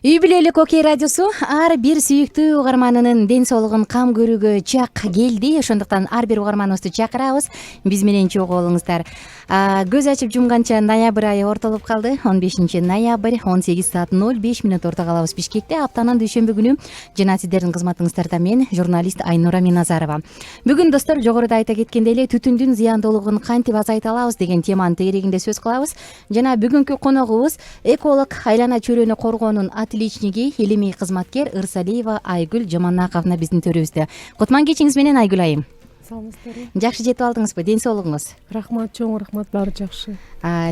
Үй бүлөлүк Окей радиосу ар бир сүйүктүү угарманынын ден соолугун кам көрүүгө чак келди. Ошондуктан ар бир угарманыбызды чакырабыз. Биз менен чогуу болуңуздар. Көз ачып жумганча ноябрь айы ортолуп калды. 15 ноябрь 18 саат 05 мүнөт орто калабыз Бишкекте. Аптанын дүйшөмбү күнү жана сиздердин кызматыңыздарда мен, журналист Айнура Миназарова. Бүгүн достор, жогоруда айта кеткендей эле, түтүндүн зыяндуулугун кантип азайта алабыз деген теманын тегерегинде сөз кылабыз. Жана бүгүнкү коногубуз эколог, айлана чөйрөнү коргоонун отличниги, илимий кызматкер Ырсалиева Айгүл Жаманаковна биздин төрүбүздө. Кутман кечиңиз менен, Айгүл айым. Саламатсыздарбы? Жакшы жетип алдыңызбы? Ден соолугуңуз? Рахмат, чоң рахмат, баары жакшы.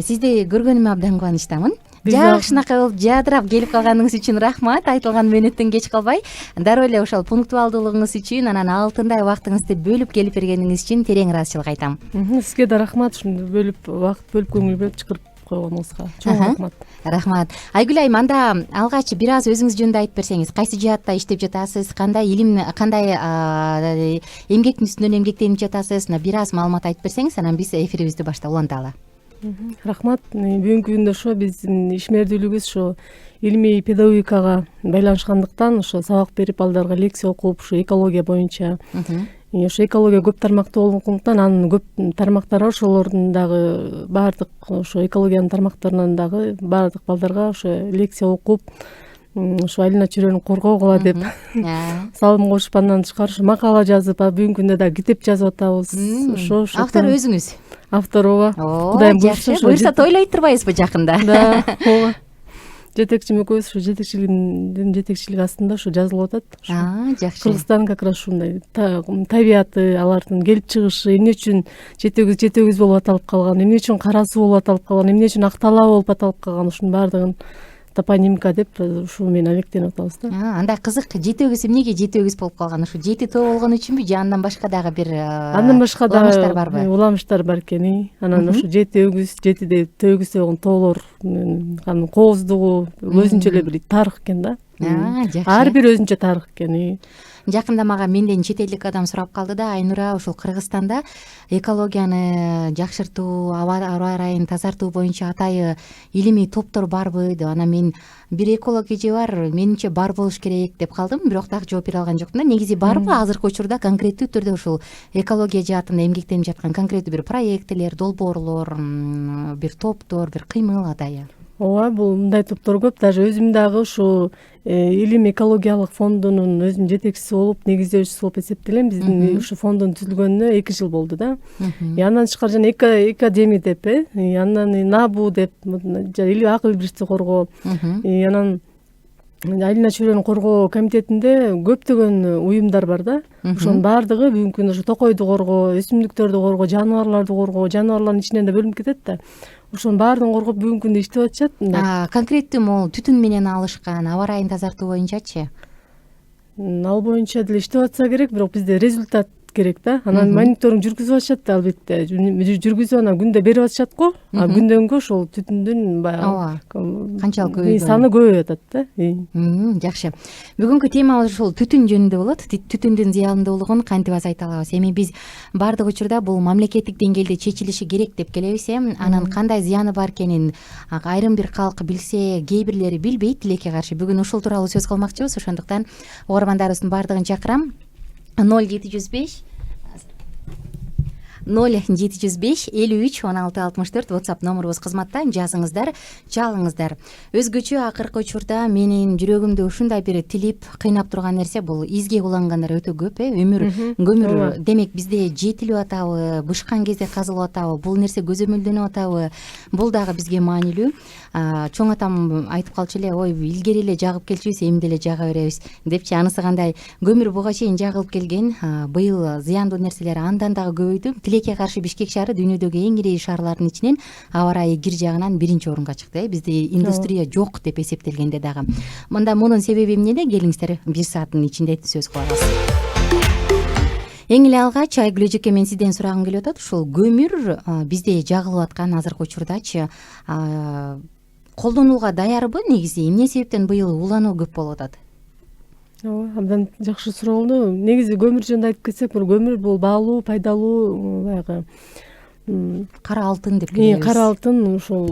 Сизди көргөнүмө абдан кубанычтамын. Жакшынакай болуп жадырап келип калганыңыз үчүн рахмат. Айтылган мөөнөттөн кеч калбай, дароо эле ошол пунктуалдуулугуңуз үчүн, анан алтындай убактыңызды бөлүп келип бергениңиз үчүн терең ыраазычылык айтам. Сизге да рахмат, ушундай бөлүп убакыт бөлүп көңүл бөлүп чакырып койгонуңузга. Чоң рахмат. Рахмат. Айгүл айым, анда алгач бир аз өзүңүз жөнүндө айтып берсеңиз, кайсы жаатта иштеп жатасыз, кандай илим, кандай эмгектин үстүнөн эмгектенип жатасыз, бир аз маалымат айтып берсеңиз, анан биз эфирибизди баштап уланталы. Рахмат. Бүгүнкү күндө ошо биздин ишмердүүлүгүбүз ошо илимий педагогикага байланышкандыктан, ошо сабак берип, балдарга лекция окуп, ошо экология боюнча. Ошо экология көп тармактуу болгондуктан, анын көп тармактары, ошолордун дагы баардык ошо экологиянын тармактарынан дагы баардык балдарга ошо лекция окуп, ошо айлана чөйрөнү коргогула деп салым кошуп, андан тышкары ошо макала жазып, бүгүнкү күндө дагы китеп жазып атабыз. Ошо автор өзүңүз? Автор, ооба. Кудайым буюрса тойлой турбайбызбы жакында? Да, ооба. Жетекчим экөөбүз ошо жетекчилигиндин жетекчилиги астында ошо жазылып атат. Жакшы. Кыргызстан как раз ушундай табияты, алардын келип чыгышы, эмне үчүн жетегүз болуп аталып калган, эмне үчүн кара суу болуп аталып калган, эмне үчүн ак талаа болуп аталып калган, ушунун баардыгын топонимика деп ушул менен алектенип атабыз да. Андай кызык, жети өгүз эмнеге жети өгүз болуп калган? Ушу жети тоо болгон үчүнбү же андан башка дагы бир уламыштар барбы? Уламыштар бар экен. Анан ушу жети өгүз, жетиде төгүз болгон тоолор, анын кооздугу өзүнчө эле бир тарых экен да. Жакшы. Ар бир өзүнчө тарых экен. Жакында мага менден чет элдик адам сурап калды да, Айнура, ушул Кыргызстанда экологияны жакшыртуу, аба ырайын тазартуу боюнча атайы илимий топтор барбы деп. Анан мен бир эколог эже бар, менимче бар болуш керек деп калдым, бирок дагы жооп бере алган жокмун да. Негизи барбы азыркы учурда конкреттүү түрдө ушул экология жаатында эмгектенип жаткан конкреттүү бир проекттер, долбоорлор, бир топтор, бир кыймыл атайы? Ооба, бул мындай топтор көп. Даже өзүм дагы ушу илим экологиялык фондунун өзүм жетекчиси болуп, негиздөөчүсү болуп эсептелем. Биздин ушу фонддун түзүлгөнүнө 2 жыл болду да. Андан тышкары жана экадеми деп, андан набу деп, акыл бирчи коргоо, анан айлана чөйрөнү коргоо комитетинде көптөгөн уюмдар бар да. Ошонун баардыгы бүгүнкү күндө токойду коргоо, өсүмдүктөрдү коргоо, жаныбарларды коргоо, жаныбарлардын ичинен да бөлүнүп кетет да. Ошонун баардыгын коргоп бүгүнкү күндө иштеп атышат. Конкреттүү могу түтүн менен алышкан, аба ырайын тазартуу боюнчачы? Ал боюнча деле иштеп атса керек, бирок бизде результат керек да. Анан мониторинг жүргүзүп атышат да, албетте. Жүргүзүп анан күндө берип атышат го. Күндөнгө ошол түтүндүн канчалык көбөйгөнү, саны көбөйүп атат да. Жакшы. Бүгүнкү темабыз ушул түтүн жөнүндө болот. Түтүндүн зыяндуулугун кантип азайта алабыз? Эми биз баардык учурда бул мамлекеттик деңгээлде чечилиши керек деп келебиз. Анан кандай зыяны бар экенин айрым бир калк билсе, кээ бирлери билбейт. Тилекке каршы бүгүн ушул тууралуу сөз кылмакчыбыз. Ошондуктан угармандарыбыздын баардыгын чакырам. 0705 53 16 64 WhatsApp номерубуз кызматта. Жазыңыздар, чалыңыздар. Өзгөчө акыркы учурда менин жүрөгүмдү ушундай бир тилип кыйнап турган нерсе бул изге улангандар өтө көп. Көмүр демек бизде жетилип атабы, бышкан кезде казылып атабы, бул нерсе көзөмөлдөнүп атабы? Бул дагы бизге маанилүү. Чоң атам айтып калчу эле, ой, илгери эле жагып келчүбүз, эмди эле жага беребиз депчи. Анысы кандай, көмүр буга чейин жагылып келген. Быйыл зыяндуу нерселер андан дагы көбөйдү. Тилекке каршы Бишкек шаары дүйнөдөгү эң ири шаарлардын ичинен аба ырайы кир жагынан 1-орунга чыкты. Бизде индустрия жок деп эсептелгенде дагы. Мында мунун себеби эмнеде? Келиңиздер, 1 сааттын ичинде сөз кылабыз. Эң эле алгач, Айгүл эжеке, мен сизден сурагым келип атат. Ушул көмүр бизде жагылып аткан азыркы учурдачы колдонууга даярбы? Негизи эмне себептен быйыл улануу көп болуп атат? Ооба, абдан жакшы суроо болду. Негизи көмүр жөнүндө айтып кетсек, бул көмүр бул баалуу, пайдалуу баягы кара алтын деп келебиз. Кара алтын ушул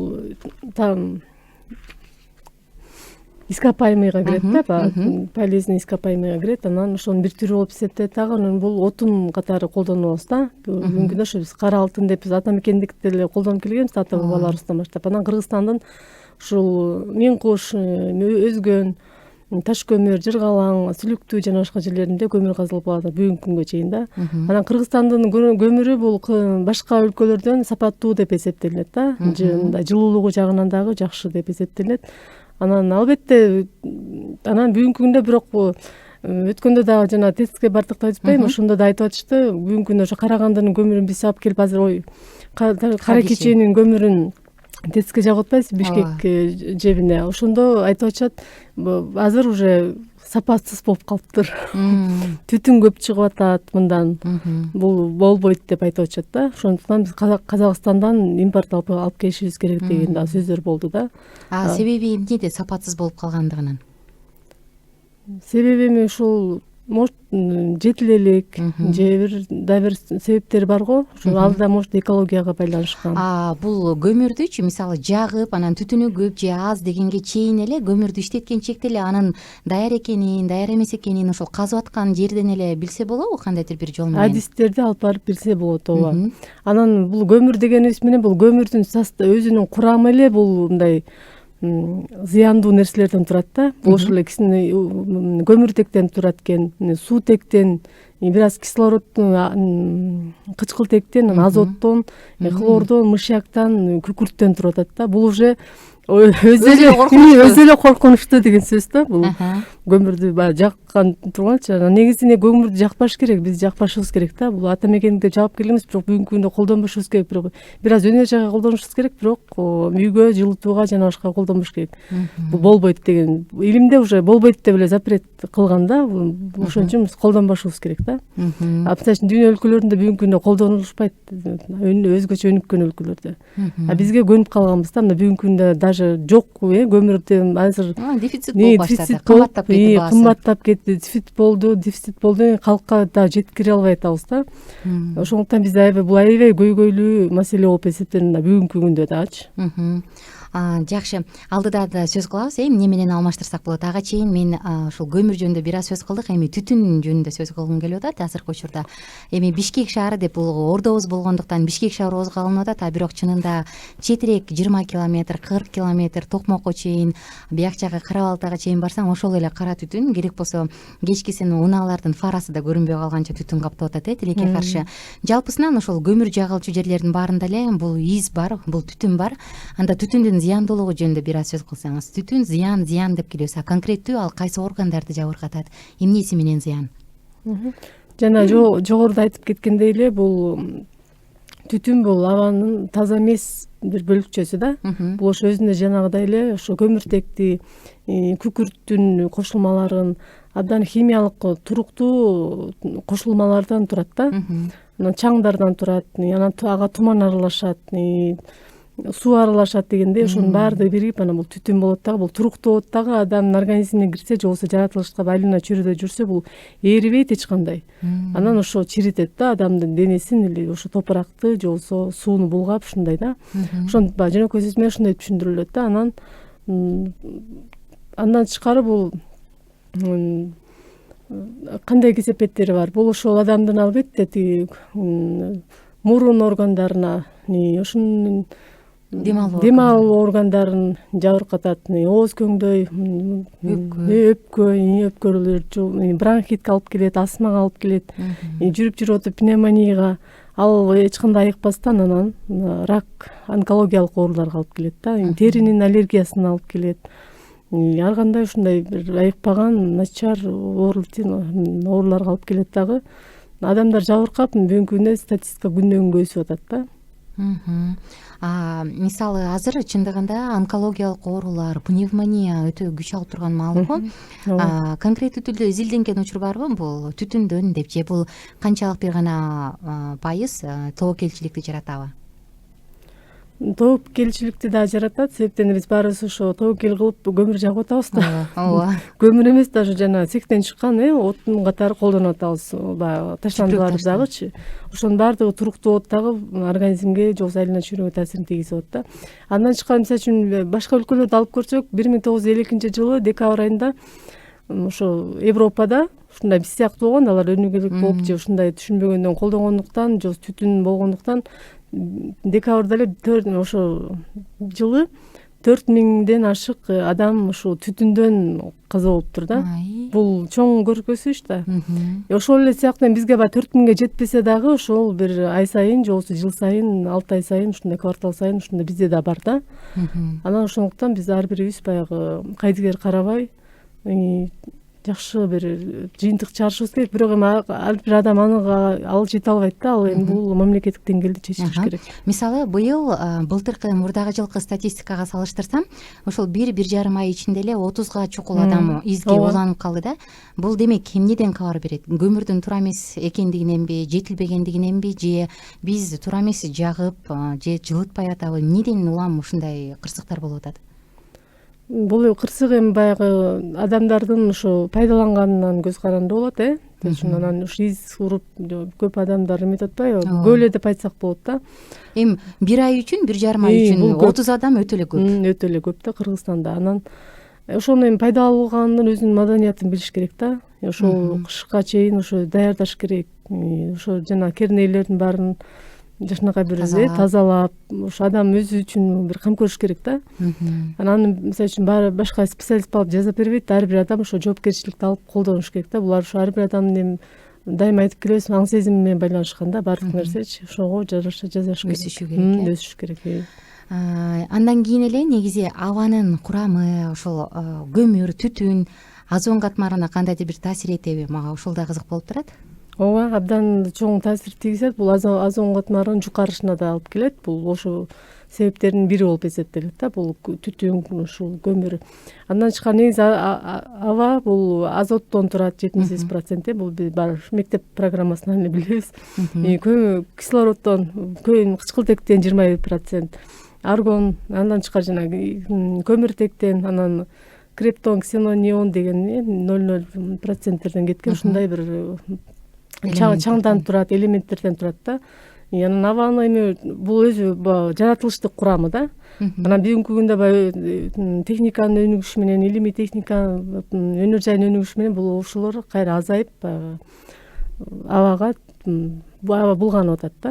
ископаемыйга кирет да, полезный ископаемыйга кирет. Анан ошонун бир түрү болуп эсептелет дагы. Анан бул отун катары колдонобуз да. Бүгүнкү күндө ошо биз кара алтын деп биз ата мекендикте эле колдонуп келгенбиз, ата бабаларыбыздан баштап. Анан Кыргызстандын ушул Мен Куш, Өзгөн, Таш көмүр, Жыргалаң, Сүлүктүү жана башка жерлеринде көмүр казылып калат бүгүнкү күнгө чейин да. Анан Кыргызстандын көмүрү бул башка өлкөлөрдөн сапаттуу деп эсептелет да. Жылуулугу жагынан дагы жакшы деп эсептелет. Анан албетте бүгүнкү күндө бирок өткөндө дагы жана тестке бардык деп айтпайм, ошондо да айтып атышты. Бүгүнкү күндө ошо Карагандынын көмүрүн биз алып келип азыр Кара Кичинин көмүрүн тестке жагып атпайбыз Бишкек жебине. Ошондо айтып атышат, азыр уже сапатсыз болуп калыптыр. Түтүн көп чыгып атат мындан. Бул болбойт деп айтып атышат да. Ошондуктан биз Казакстандан импорт алып келишибиз керек деген да сөздөр болду да. Себеби эмнеде сапатсыз болуп калгандыгынын? Себеби эми ушул может жетилелик же бир себептери бар го. Ошол ал да может экологияга байланышкан. Бул көмүрдүчү мисалы жагып, анан түтүнү көп же аз дегенге чейин эле көмүрдү иштеткенчекте эле анын даяр экенин, даяр эмес экенин ошол казып аткан жерден эле билсе болобу, кандайдыр бир жол менен? Адистерди алып барып билсе болот, ооба. Анан бул көмүр дегенибиз менен бул көмүрдүн өзүнүн курамы эле бул мындай зыяндуу нерселерден турат да. Бул ошол эле көмүртектен турат экен, суутектен, бир аз кислороддун, кычкылтектен, азоттон, хлордон, мышьяктан, күкүрттөн туруп атат да. Бул уже өзү эле коркунучтуу деген сөз да. Бул көмүрдү баягы жаккан турганчы. Негизинен көмүрдү жакпаш керек, биз жакпашыбыз керек да. Бул ата мекенде жагып келебиз, бирок бүгүнкү күндө колдонбошубуз керек. Бирок бир аз өнөр жайга колдонушубуз керек, бирок үйгө жылытууга жана башка колдонбош керек. Бул болбойт деген. Илимде уже болбойт деп эле запрет кылган да. Ошон үчүн биз колдонбошубуз керек да. Мисалы үчүн дүйнө өлкөлөрүндө бүгүнкү күндө колдонулушпайт, өзгөчө өнүккөн өлкөлөрдө. Бизге көнүп калганбыз да. Мына бүгүнкү күндө даже жок көмүрдөн азыр дефицит болуп баштады, кымбаттап кетти баасы. Кымбаттап кетти, дефицит болду, калкка да жеткире албай атабыз да. Ошондуктан бизде бул аябай көйгөйлүү маселе болуп эсептелет бүгүнкү күндө дагычы. Жакшы, алдыда да сөз кылабыз, эмне менен алмаштырсак болот. Ага чейин мен ушул көмүр жөнүндө бир аз сөз кылдык, эми түтүн жөнүндө сөз кылгым келип атат азыркы учурда. Эми Бишкек шаары деп бул ордобуз болгондуктан Бишкек шаарыбызга алынып атат, бирок чынында четирээк 20 километр, 40 километр Токмокко чейин, бияк жагы Кара-Балтага чейин барсаң, ошол эле кара түтүн, керек болсо кечкисин унаалардын фарасы да көрүнбөй калганча түтүн каптап атат тилекке каршы. Жалпысынан ошол көмүр жагылчу жерлердин баарында эле бул из бар, бул түтүн бар. Анда түтүндүн зыяндуулугу жөнүндө бир аз сөз кылсаңыз. Түтүн зыян деп келебиз. Конкреттүү ал кайсы органдарды жабыркатат? Эмнеси менен зыян? Жана жогоруда айтып кеткендей эле, бул түтүн бул абанын таза эмес бир бөлүкчөсү да. Бул ошо өзүндө жанагыдай эле ошо көмүртекти, күкүрттүн кошулмаларын, абдан химиялык туруктуу кошулмалардан турат да. Анан чаңдардан турат, анан ага туман аралашат, суу аралашат дегендей, ошонун баардыгы бирип анан бул түтүн болот дагы. Бул туруктуу болот дагы, адамдын организмине кирсе же болбосо жаратылышка байлана чөйрөдө жүрсө, бул эрибейт эч кандай. Анан ошо чиритет да адамдын денесин, или ошо топуракты же болбосо сууну булгап ушундай да. Ошондо жөнөкөй сөз менен ушундай түшүндүрүлөт да. Андан тышкары бул кандай кесепеттери бар? Бул ошол адамдын албетте тиги мурун органдарына, ошонун дем алуу органдарын жабыркатат, ооз көңдөй, өпкөлөр, бронхитке алып келет, астмага алып келет, жүрүп отуп пневмонияга, ал эч кандай айыкпастан анан рак, онкологиялык ооруларга алып келет да, теринин аллергиясына алып келет. Ар кандай ушундай бир айыкпаган начар ооруларга алып келет дагы. Адамдар жабыркап, бүгүнкү күндө статистика күндөн күнгө өсүп атат да. Мисалы азыр чындыгында онкологиялык оорулар, пневмония өтө күч алып турган маалымат го. Конкреттүү түрдө изилденген учур барбы бул түтүндөн деп, же бул канчалык бир гана пайыз тобокелчиликти жаратабы? тобокелчиликти да жаратат. Себептен биз баарыбыз ошо тобокел кылып көмүр жагып атабыз да. ооба. Көмүр эмес, даже жана цехтен чыккан отун катары колдонуп атабыз. Баягы таштандылар дагычы. Ошонун баардыгы туруктуу болот дагы, организмге же болбосо айлана чөйрөгө таасирин тийгизип атат да. Андан тышкары, мисалы үчүн башка өлкөлөрдү алып көрсөк, 1952-жылы декабрь айында ошо Европада ушундай биз сыяктуу болгон, алар өнүгүүлүк болуп же ушундай түшүнбөгөндөн колдонгондуктан, же түтүн болгондуктан декабрда эле ошо жылы 4000ден ашык адам ушул түтүндөн каза болуптур да. Бул чоң көргөзүү иш да. Ошол эле сыяктуу бизге баягы 4000ге жетпесе дагы ошол бир ай сайын же болбосо жыл сайын, 6 ай сайын, ушундай квартал сайын ушундай бизде да бар да. Анан ошондуктан биз ар бирибиз баягы кайдыгер карабай жакшы бир жыйынтык чыгарышыбыз керек. Бирок эми ар бир адам ал жете албайт да. Ал эми бул мамлекеттик деңгээлде чечилиш керек. Мисалы, былтыркы мурдагы жылкы статистикага салыштырсам, ошол 1-1,5 ай ичинде эле 30га чукул адам изге уланып калды да. Бул демек эмнеден кабар берет? Көмүрдүн туура эмес экендигиненби, жетилбегендигиненби, же биз туура эмес жагып, же жылытпай атабы? Эмнеден улам ушундай кырсыктар болуп атат? Бул кырсык эми баягы адамдардын ошо пайдаланганынан көз каранды болот, анан ушу из уруп көп адамдар эметип атпайбы? Көп эле деп айтсак болот да. Эми 1 ай үчүн, 1,5 ай үчүн 30 адам өтө эле көп. Өтө эле көп да Кыргызстанда. Анан ошону эми пайдаланганын өзүнүн маданиятын билиш керек да. Ошол кышка чейин ошо даярдаш керек. Ошо жана кернейлердин баарын жакшынакай бир тазалап, ошо адам өзү үчүн бир кам көрүш керек да. Анан мисалы үчүн башка специалист барып жаза бербейт, ар бир адам ошо жоопкерчиликти алып колдонуш керек да. Булар ошо ар бир адамдын эми дайыма айтып келебиз, аң сезими менен байланышкан да, баардык нерсечи. Ошого жараша жасаш керек. Өсүш керек. Андан кийин эле негизи абанын курамы, ошол көмүр, түтүн озон катмарына кандайдыр бир таасир этеби? Мага ошол да кызык болуп турат. Ооба, абдан чоң таасир тийгизет. Бул озон катмарынын жукарышына да алып келет. Бул ошо себептердин бири болуп эсептелет да. Бул түтүн, ушул көмүр. Андан тышкары негизи аба бул азоттон турат 78%. Бул биз мектеп программасынан эле билебиз. Кислороддон, кычкылтектен 21%, аргон, андан тышкары жанагы көмүртектен, анан криптон, ксенон, неон деген 0,0%терден кеткен ушундай бир чаңдан турат, элементтерден турат да. Анан абаны эми бул өзү жаратылыштык курамы да. Анан бүгүнкү күндө техниканын өнүгүшү менен, илимий техника, өнөр жайдын өнүгүшү менен бул ошолор кайра азайып, абага аба булганып атат да.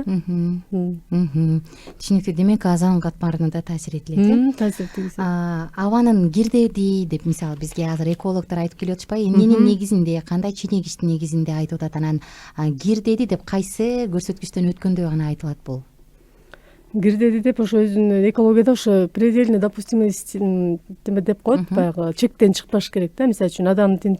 Түшүнүктүү. Демек озон катмарына да таасир этилет. Таасир тийгизет. Абанын кирдеди деп мисалы бизге азыр экологдор айтып келип атышпайбы? Эмненин негизинде, кандай ченегиштин негизинде айтып атат? Анан кирдеди деп кайсы көрсөткүчтөн өткөндө гана айтылат бул? Кирдеди деп ошо өзүнүн экологияда ошо предельно допустимость деп коет, баягы чектен чыкпаш керек да. Мисалы үчүн адамдын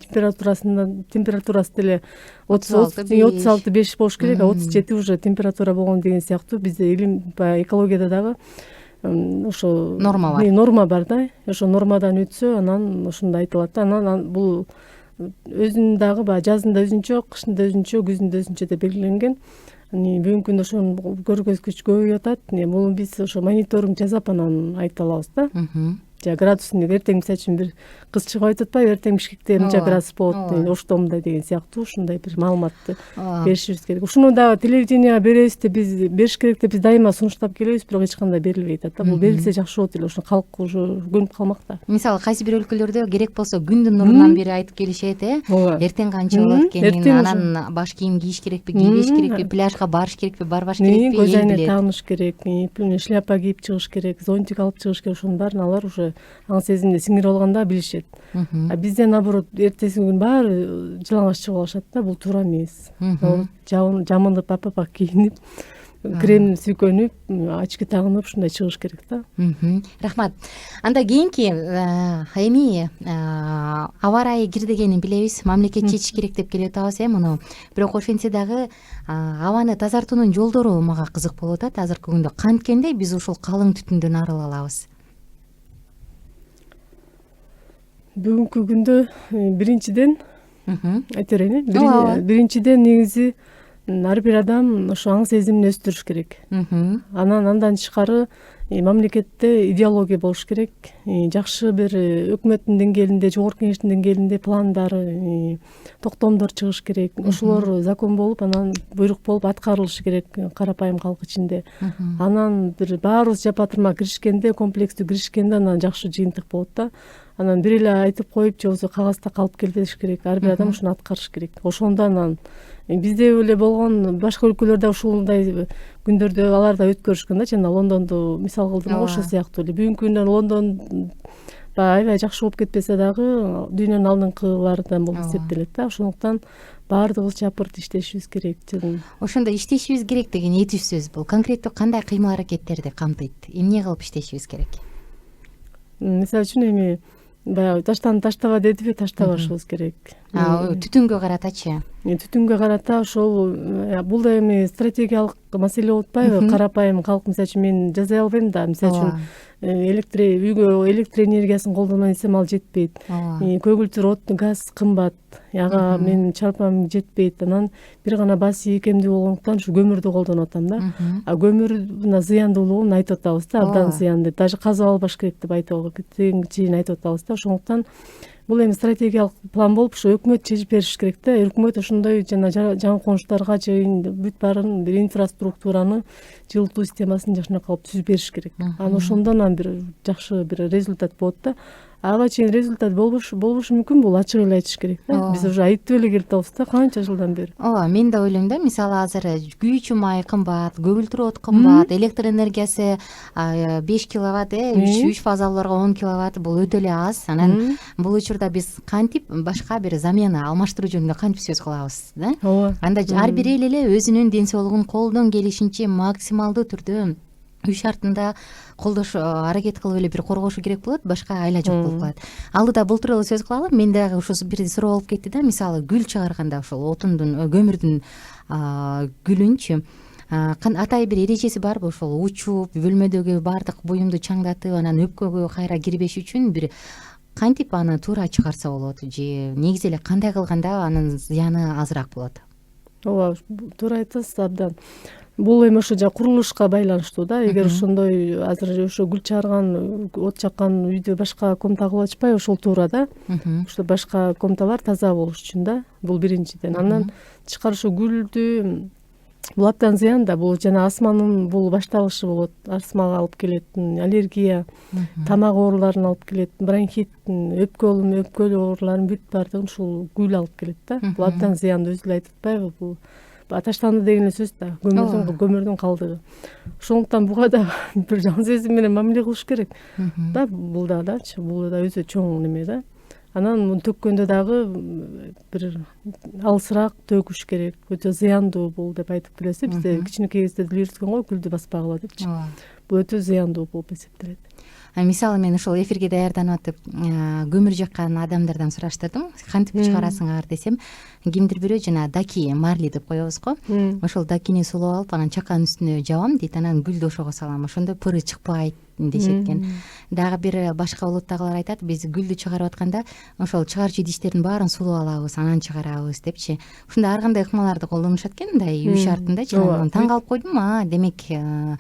температурасы деле 36,5 болуш керек, 37 уже температура болгон деген сыяктуу бизде экологияда дагы ошо норма бар да. Ошо нормадан өтсө, анан ошондой айтылат да. Анан бул өзүнүн дагы баягы жазында өзүнчө, кышында өзүнчө, күзүндө өзүнчө деп белгиленген. Бүгүнкү күндө ошону көргөзгүч көбөйүп атат. Муну биз ошо мониторинг жасап анан айта алабыз да. Градусун эртең мисалы үчүн бир кыз чыгып айтып атпайбы, эртең Бишкекте мынча градус болот, ошто мындай деген сыяктуу ушундай бир маалыматты беришибиз керек. Ушуну дагы телевиденияга беребиз деп биз бериш керек деп биз дайыма сунуштап келебиз, бирок эч кандай берилбей атат да. Бул берилсе жакшы болот эле, ошо калк уже көнүп калмак да. Мисалы кайсы бир өлкөлөрдө керек болсо күндүн нурунан бери айтып келишет, эртең канча болот экенин, анан баш кийим кийиш керекпи, кийбеш керекпи, пляжга барыш керекпи, барбаш керекпи, көз айнек тагыныш керек, шляпа кийип чыгыш керек, зонтик алып чыгыш керек. Ошонун баарын алар уже аң сезимде сиңирип алганда билишет. Бизде наоборот эртеси күн баары жалаңаш чыгып алышат да. Бул туура эмес. Жамынып, апапак кийинип, крем сүйкөнүп, очки тагынып ушундай чыгыш керек да. Рахмат. Анда кийинки эми аба ырайы кирдегенин билебиз, мамлекет чечиш керек деп келип атабыз муну. Бирок ошентсе дагы абаны тазартуунун жолдору мага кызык болуп атат азыркы күндө. Канткенде биз ушул калың түтүндөн арыла алабыз? Бүгүнкү күндө биринчиден айта берейин. Биринчиден негизи ар бир адам ошо аң сезимин өстүрүш керек. Андан тышкары мамлекетте идеология болуш керек. Жакшы бир өкмөттүн деңгээлинде, жогорку кеңештин деңгээлинде пландар, токтомдор чыгыш керек. Ошолор закон болуп, анан буйрук болуп аткарылышы керек карапайым калк ичинде. Анан бир баарыбыз жапатырма киришкенде, комплекстүү киришкенде анан жакшы жыйынтык болот да. Анан бир эле айтып коюп, же болбосо кагазда калып келбеш керек. Ар бир адам ушуну аткарыш керек. Ошондо анан бизде эле болгон башка өлкөлөрдө ушундай күндөрдө алар да өткөрүшкөн да, жана Лондонду мисал кылдым го, ошол сыяктуу эле. Бүгүнкү күндө Лондон аябай жакшы болуп кетпесе дагы дүйнөнүн алдыңкыларынан болуп эсептелет да. Ошондуктан баардыгыбыз чапырт иштешибиз керек. Ошондо иштешибиз керек деген этип сөз бул конкреттүү кандай кыймыл аракеттерди камтыйт? Эмне кылып иштешибиз керек? Мисалы үчүн эми баягы таштан таштаба дедиби, таштабашыбыз керек. Түтүнгө каратачы? Түтүнгө карата ошол бул да эми стратегиялык маселе болуп атпайбы? Карапайым калк, мисалы үчүн мен жасай албайм да. Мисалы үчүн үйгө электр энергиясын колдоно десем ал жетпейт. Көгүлтүр, от, газ кымбат. Ага менин чарпам жетпейт. Анан бир гана бас ийкемдүү болгондуктан ушу көмүрдү колдонуп атам да. Көмүр мына зыяндуулугун айтып атабыз да, абдан зыяндуу. Даже казып албаш керек деп айтып атабыз да. Ошондуктан бул эми стратегиялык план болуп, ушу өкмөт чечип бериш керек да. Өкмөт ошондой жана жаңы конуштарга же бүт баарын бир инфраструктураны, жылытуу системасын жакшыраак кылып түзүп бериш керек. Анан ошондон бир жакшы бир результат болот да. Ага чейин результат болбошу мүмкүн, бул ачык эле айтыш керек да. Биз уже айтып эле келип атабыз да, канча жылдан бери. Ооба, мен да ойлойм да, мисалы азыр күйүүчү май кымбат, көгүлтүр от кымбат, электр энергиясы 5 киловатт, 3 фазаларга 10 киловатт, бул өтө эле аз. Анан бул учурда биз кантип башка бир замена алмаштыруу жөнүндө кантип сөз кылабыз да? Ооба. Анда ар бир эл эле өзүнүн ден соолугун колдон келишинче максималдуу түрдө үй шартында колдош аракет кылып эле бир коргошу керек болот, башка айла жок болуп калат. Алдыда бултур эле сөз кылалы, мен дагы ушу бир суроо болуп кетти да, мисалы гүл чыгарганда ошол отундун, көмүрдүн гүлүнчү атай бир эрежеси барбы? Ошол учуп, бөлмөдөгү баардык буюмду чаңдатып, анан өпкөгө кайра кирбеш үчүн бир кантип аны туура чыгарса болот, же негизи эле кандай кылганда анын зыяны азыраак болот? Ооба, туура айтасыз, абдан. Бул эми ошо курулушка байланыштуу да. Эгер ошондой азыр ошо гүл чыгарган, от жаккан үйдө башка комната кылып атышпайбы, ошол туура да. Ошо башка комнаталар таза болуш үчүн да. Бул биринчиден. Андан тышкары ошо гүлдү бул абдан зыян да. Бул жана астманын бул башталышы болот. Астмага алып келет, аллергия, тамак ооруларын алып келет, бронхит, өпкө ооруларын бүт баардыгын ушул гүл алып келет да. Бул абдан зыяндуу, өзү эле айтып атпайбы? Бул таштанды деген эле сөз да, көмүрдүн калдыгы. Ошондуктан буга да бир жан сезим менен мамиле кылыш керек да. Бул да өзү чоң неме да. Анан муну төккөндө дагы бир алысыраак төгүш керек. Өтө зыяндуу бул деп айтып келебиз. Бизде кичинекей кезде деле үйрөткөн го, гүлдү баспагыла депчи. Бул өтө зыяндуу болуп эсептелет. Мисалы мен ошол эфирге даярданып атып көмүр жаккан адамдардан сураштырдым, кантип чыгарасыңар десем, кимдир бирөө жана даки, марли деп коебуз го, ошол дакини сулап алып анан чаканын үстүнө жабам дейт, анан гүлдү ошого салам, ошондо пыры чыкпайт дешет экен. Дагы бир башка улуттагылар айтат, биз гүлдү чыгарып атканда ошол чыгарчу идиштердин баарын сулап алабыз, анан чыгарабыз депчи. Ушундай ар кандай ыкмаларды колдонушат экен, мындай үй шартында. Жана таң калып койдум, демек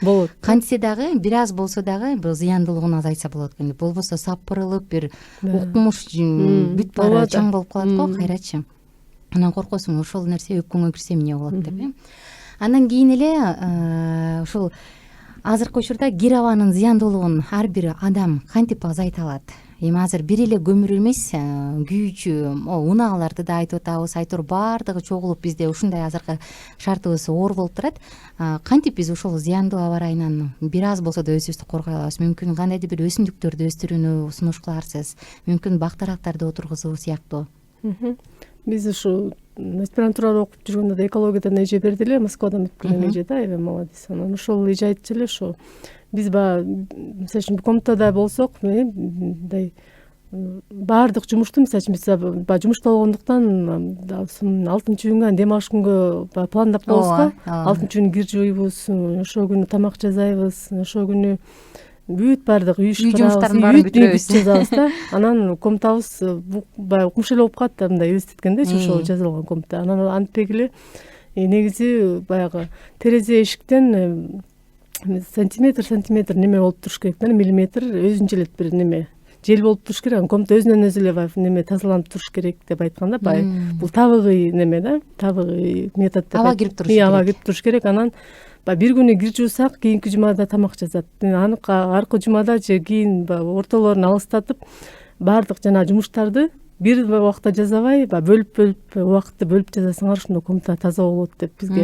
болот. Кантсе дагы бир аз болсо дагы бул зыяндуулугун азайтса болот экен. Болбосо сапырылып бир укмуш бүт баары чаң болуп калат го кайрачы. Анан коркосуң, ошол нерсе өпкөңө кирсе эмне болот деп. Андан кийин эле ушул азыркы учурда кир абанын зыяндуулугун ар бир адам кантип азайта алат? Эми азыр бир эле көмүр эмес, күйүүчү унааларды да айтып атабыз, айтор баардыгы чогулуп бизде ушундай азыркы шартыбыз оор болуп турат. Кантип биз ушул зыяндуу аба ырайынан бир аз болсо да өзүбүздү коргой алабыз? Мүмкүн кандайдыр бир өсүмдүктөрдү өстүрүүнү сунуш кыларсыз, мүмкүн бак-дарактарды отургузуу сыяктуу. Биз ушу аспирантурада окуп жүргөндө да экологиядан эже берди эле, Москвадан бүтүп келген эже да, эми молодец. Анан ошол эже айтчу эле, ошо биз мисалы үчүн комнатада болсок, мындай баардык жумушту, мисалы үчүн биз жумушта болгондуктан 6-күнгө дем алыш күнгө пландап коебуз го. 6-күнү кир жууйбуз, ошол күнү тамак жасайбыз, ошол күнү бүт баардык үй жумуштарын баарын бүтүрөбүз жазабыз да. Анан комнатабыз баягы укмуш эле болуп калат да, мындай элестеткенде ошол жазылган комната. Анан антпек эле негизи баягы терезе эшиктен сантиметр неме болуп туруш керек да, миллиметр өзүнчө эле бир неме жел болуп туруш керек. Комната өзүнөн өзү эле баягы неме тазаланып туруш керек деп айтканда, баягы бул табигый неме да, табигый метод деп. Аба кирип туруш керек. Аба кирип туруш керек. Анан бир күнү кир жуусак, кийинки жумада тамак жазат. Аны аркы жумада же кийин ортолорун алыстатып, баардык жана жумуштарды бир убакта жасабай, бөлүп убакытты бөлүп жасасаңар ошондо комната таза болот деп бизге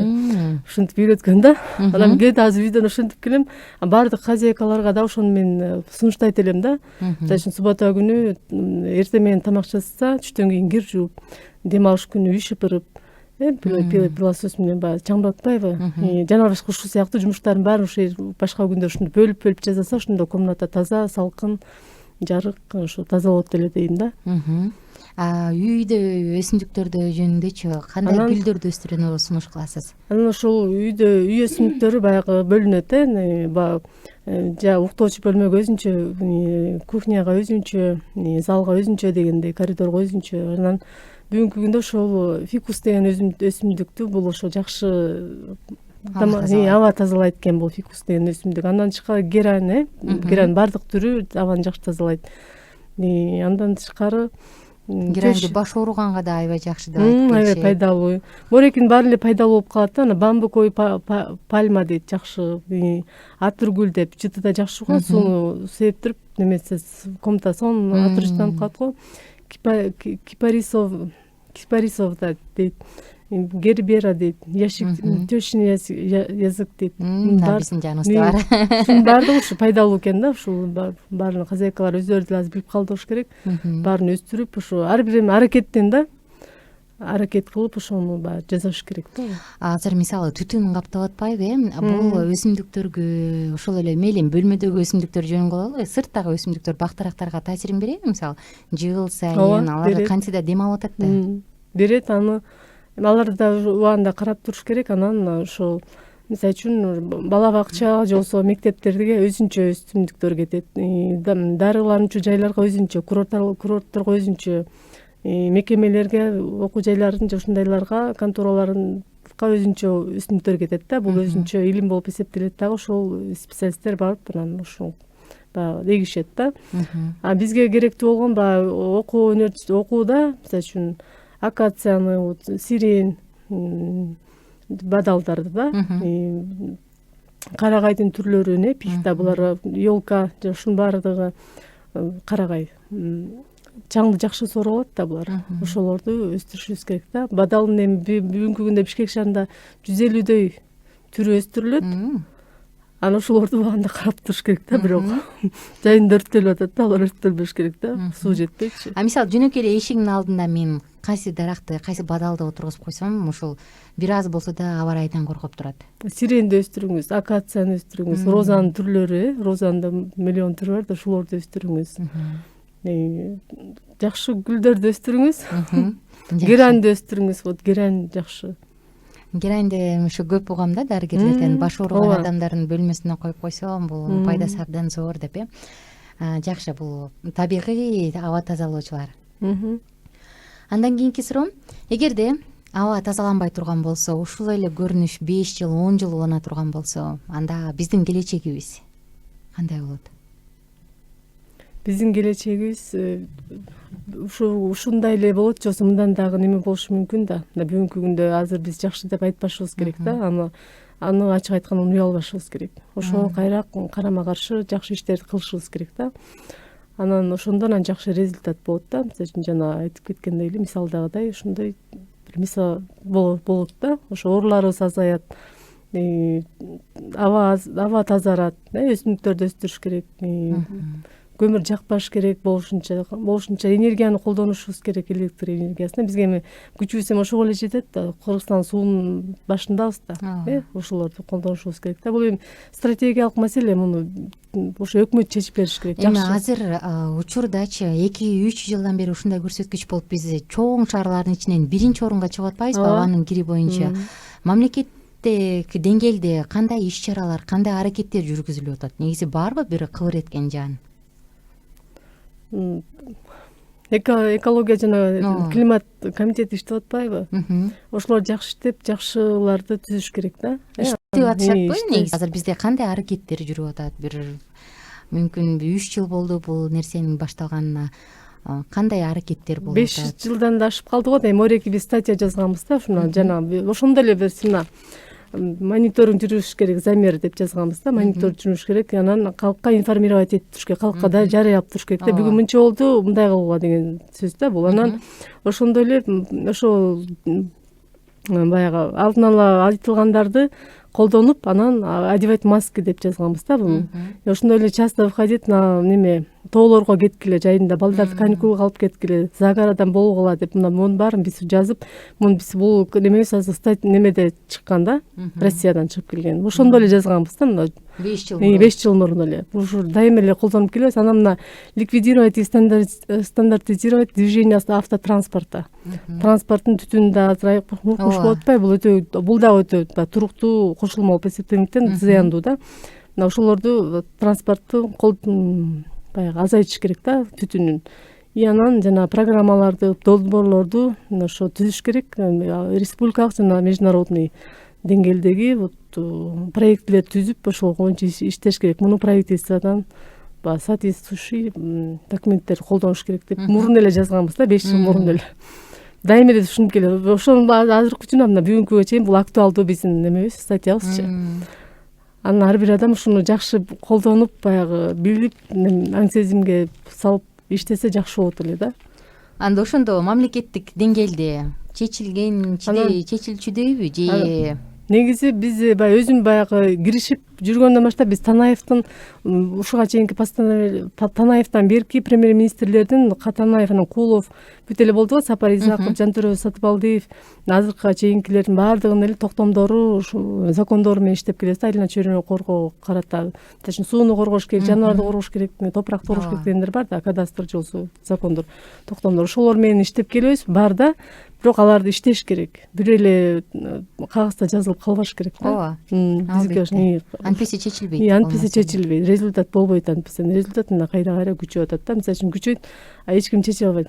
ушинтип үйрөткөн да. Анан кээде азыр үйдөн ошентип келем, баардык хозяйкаларга да ошону мен сунуштайт элем да. Мисалы суббота күнү эртең менен тамак жасаса, түштөн кийин кир жууп, дем алыш күнү үй шыпырып, пылесос менен баягы чаңдатпайбы, жана башка ушул сыяктуу жумуштардын баарын ошо башка күндө ушинтип бөлүп жасаса, ошондо комната таза, салкын, жарык, ошо таза болот эле дейм да. Үйдө өсүмдүктөрдү жөнүндөчү кандай гүлдөрдү өстүрүүнү сунуш кыласыз? Анан ошол үйдө үй өсүмдүктөрү баягы бөлүнөт баягы уктоочу бөлмөгө өзүнчө, кухняга өзүнчө, залга өзүнчө дегендей, коридорго өзүнчө. Анан бүгүнкү күндө ошол фикус деген өсүмдүктү бул ошо жакшы аба тазалайт экен бул фикус деген өсүмдүк. Андан тышкары герань баардык түрү абаны жакшы тазалайт. Андан тышкары геранди баш ооруганга да аябай жакшы деп айтып келишет. Аябай пайдалуу. Морекин баары эле пайдалуу болуп калат да. Ана бамбуковый пальма дейт, жакшы. Атыргүл деп жытыда жакшы го, сууну септирип, немесе комната сонун атырыштанып калат го. Кипарисов да дейт. Гербера дейт, яшик, тёшный язык дейт. Биздин жаныбызда бар. Ушунун баардыгы ушу пайдалуу экен да. Ушул баарын хозяйкалар өздөрү деле азыр билип калдырыш керек. Баарын өстүрүп, ошо ар бир аракеттен да, аракет кылып ошону баягы жасаш керек да. Азыр мисалы түтүн каптап атпайбы? Бул өсүмдүктөргө ошол эле мейлим бөлмөдөгү өсүмдүктөр жөнүнгө алалы, сырттагы өсүмдүктөр бактырактарга таасирин береби? Мисалы жыл сайын алар кантип дем алып атат да? Берет, аны аларды да убагында карап туруш керек. Анан ошол мисалы үчүн бала бакча же болбосо мектептерге өзүнчө өсүмдүктөр кетет. Дарылануучу жайларга өзүнчө, курортторго өзүнчө, мекемелерге, окуу жайларын же ушундайларга, контораларга өзүнчө өсүмдүктөр кетет да. Бул өзүнчө илим болуп эсептелет дагы. Ошол специалисттер барып анан ушул баягы эгишет да. Бизге керектүү болгон баягы окууда, мисалы үчүн акацияны, сирен, бадалдарды да, карагайдын түрлөрү, пихта, булар елка, ушунун баардыгы карагай. Чаңды жакшы сору алат да булар. Ошолорду өстүрүшүбүз керек да. Бадалдын эми бүгүнкү күндө Бишкек шаарында 150дөй түрү өстүрүлөт. Анан ошолорду убагында карап туруш керек да, бирок жайында өрттөлүп атат да, алар өрттөлбөш керек да, суу жетпейчи. Мисалы жөнөкөй эле эшигиңдин алдында мен кайсы даракты, кайсы бадалды отургузуп койсом, ошол бир аз болсо да аба ырайдан коркоп турат. Сиренди өстүрүңүз, акацияны өстүрүңүз, розанын түрлөрү, розанында миллион түрү бар да, ошолорду өстүрүңүз. Жакшы гүлдөрдү өстүрүңүз. Геранди өстүрүңүз, вот герань жакшы. Геранди ушу көп угам да, дарыгерлерден баш ооруган адамдардын бөлмөсүнө коюп койсом, бул пайдасы абдан зор деп. Жакшы, бул табигый аба тазалоочулар. Андан кийинки суроом, эгерде аба тазаланбай турган болсо, ушул эле көрүнүш 5 жыл, 10 жыл улана турган болсо, анда биздин келечегибиз кандай болот? Биздин келечегибиз ушундай эле болот, же болбосо мындан дагы неме болушу мүмкүн да. Бүгүнкү күндө азыр биз жакшы деп айтпашыбыз керек да. Аны ачык айтканда уялбашыбыз керек. Ошого кайра карама каршы жакшы иштерди кылышыбыз керек да. Анан ошондон жакшы результат болот да. Мисалы үчүн жана айтып кеткендей эле, мисалдагыдай ушундай бир мисал болот да. Ошо ооруларыбыз азаят, аба тазарат, өсүмдүктөрдү өстүрүш керек. Көмүр жакпаш керек болушунча энергияны колдонушубуз керек, электр энергиясын. Бизге эми күчүбүз эми ошого эле жетет да. Кыргызстан суунун башындабыз да. Ошолорду колдонушубуз керек да. Бул эми стратегиялык маселе, муну ошо өкмөт чечип бериш керек. Эми азыр учурдачы 2-3 жылдан бери ушундай көрсөткүч болуп, биз чоң шаарлардын ичинен 1-орунга чыгып атпайбызбы абанын кири боюнча? Мамлекеттик деңгээлде кандай иш-чаралар, кандай аракеттер жүргүзүлүп атат? Негизи барбы бир кыбыр эткен жан? экология жана климат комитети иштеп атпайбы? Ошолор жакшы иштеп, жакшыларды түзүш керек да. Иштеп атышат негизи азыр бизде кандай аракеттер жүрүп атат? Бир мүмкүн 3 жыл болду бул нерсенин башталганына. Кандай аракеттер болуп атат? 5 жылдан да ашып калды го. Мореки биз статья жазганбыз да, ушуна жана ошондой эле биз мониторинг жүрүш керек, замер деп жазганбыз да, мониторинг жүрүш керек, анан калкка информировать этип туруш керек, калкка да жарыяп туруш керек да. Бүгүн мынча болду, мындай кылууга деген сөз да бул. Анан ошондой эле ошол баягы алдын ала айтылгандарды колдонуп, анан одевать маски деп жазганбыз да бул. Ошондой эле часто выходить на неме тоолорго кеткиле, жайында балдарды каникулга алып кеткиле, загорадан болгула деп мунун баарын биз жазып, муну биз бул немебиз азыр немеде чыккан да, Россиядан чыгып келген. Ошондой эле жазганбыз да, мына 5 жыл мурун эле. Ушу дайыма эле колдонуп келебиз. Анан мына ликвидировать и стандартизировать движение автотранспорта. Транспорттун түтүнү да азырайып болуп атпайбы? Бул да өтө туруктуу кошулма болуп эсептелгенден зыяндуу да. Мына ошолорду транспортту баягы азайтыш керек да, түтүнүн. И анан жана программаларды, долбоорлорду ошо түзүш керек. Республикалык жана международный деңгээлдеги проектилер түзүп, ошол боюнча иштеш керек. Муну правительстводан соответствующий документтер колдонуш керек деп мурун эле жазганбыз да, 5 жыл мурун эле. Дайыма эле түшүнүп келет. Ошонун азыркы күнүнө мына бүгүнкүгө чейин бул актуалдуу биздин немебиз, статьябызчы. Анан ар бир адам ушуну жакшы колдонуп, баягы билип, аң сезимге салып иштесе жакшы болот эле да. Анда ошондо мамлекеттик деңгээлде чечилчүдөйбү же? Негизи биз баягы өзүм баягы киришип жүргөндөн баштап биз Танаевдин ушуга чейинки Танаевден берки премьер-министрлердин Катанаев, анан Кулов бүт эле болду го, Сапар Изаков, Жантөрө Сатыбалдиев, азыркыга чейинкилердин баардыгынын эле токтомдору, ушу закондору менен иштеп келебиз да. Айлана чөйрөнү коргоо карата, сууну коргош керек, жаныбарды коргош керек, топуракты коргош керек дегендер бар да, кадастр жолсу закондор, токтомдор. Ошолор менен иштеп келебиз, бар да. Бирок аларды иштеш керек. Бир эле кагазда жазылып калбаш керек да. Бизге антпесе чечилбейт. Антпесе чечилбейт. Результат болбойт антпесе. Результат мына кайра күчөп атат да. Мисалы үчүн күчөйт, а эч ким чече албайт.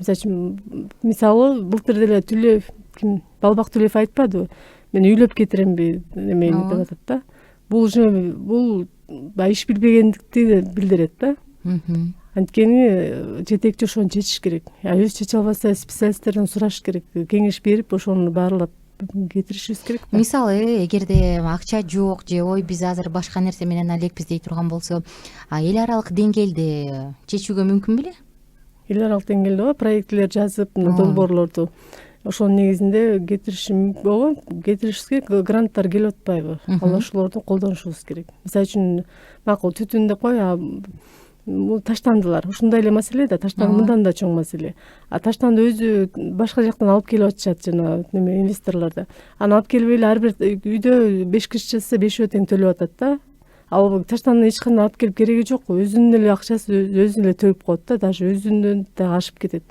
Мисалы былтыр деле Түлөев, Балбак Түлөев айтпадыбы? Мен үйлөп кетиремби немени деп атат да. Бул иш билбегендикти билдирет да. Анткени жетекчи ошону чечиш керек. Өзү чече албаса специалисттерден сураш керек, кеңеш берип ошону баарлап кетиришибиз керек. Мисалы, эгерде акча жок же ой биз азыр башка нерсе менен элекпиз дей турган болсо, эл аралык деңгээлде чечүүгө мүмкүн беле? Эл аралык деңгээлде проектилер жазып, долбоорлорду ошонун негизинде кетириш мүмкүн. Кетиришке гранттар келип атпайбы? Ал ошолорду колдонушубуз керек. Мисалы үчүн макул түтүн деп кой, таштандылар. Ушундай эле маселе да, таштанды мындан да чоң маселе. Таштанды өзү башка жактан алып келип атышат жана инвесторлор да. Аны алып келип эле ар бир үйдө 5 киши жатса 5 тең төлөп атат да. Ал таштандыны эч кандай алып келип кереги жок. Өзүнүн эле акчасы өзүнө эле төгүп коет да, даже өзүнөн да ашып кетет.